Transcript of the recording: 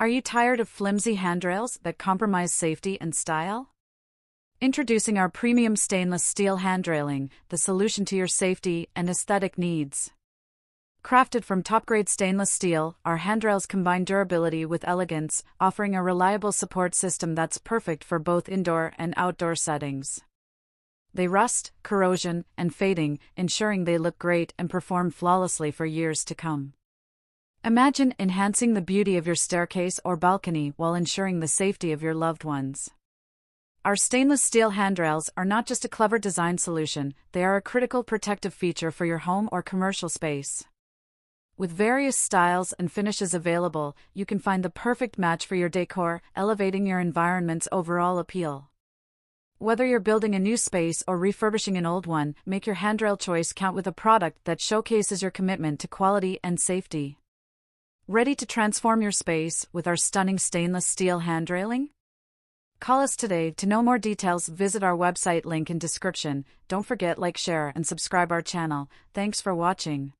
Are you tired of flimsy handrails that compromise safety and style? Introducing our premium stainless steel handrailing, the solution to your safety and aesthetic needs. Crafted from top-grade stainless steel, our handrails combine durability with elegance, offering a reliable support system that's perfect for both indoor and outdoor settings. They rust, corrosion, and fading, ensuring they look great and perform flawlessly for years to come. Imagine enhancing the beauty of your staircase or balcony while ensuring the safety of your loved ones. Our stainless steel handrails are not just a clever design solution, they are a critical protective feature for your home or commercial space. With various styles and finishes available, you can find the perfect match for your decor, elevating your environment's overall appeal. Whether you're building a new space or refurbishing an old one, make your handrail choice count with a product that showcases your commitment to quality and safety. Ready to transform your space with our stunning stainless steel handrailing? Call us today. To know more details, visit our website, link in description. Don't forget, like, share, and subscribe our channel. Thanks for watching.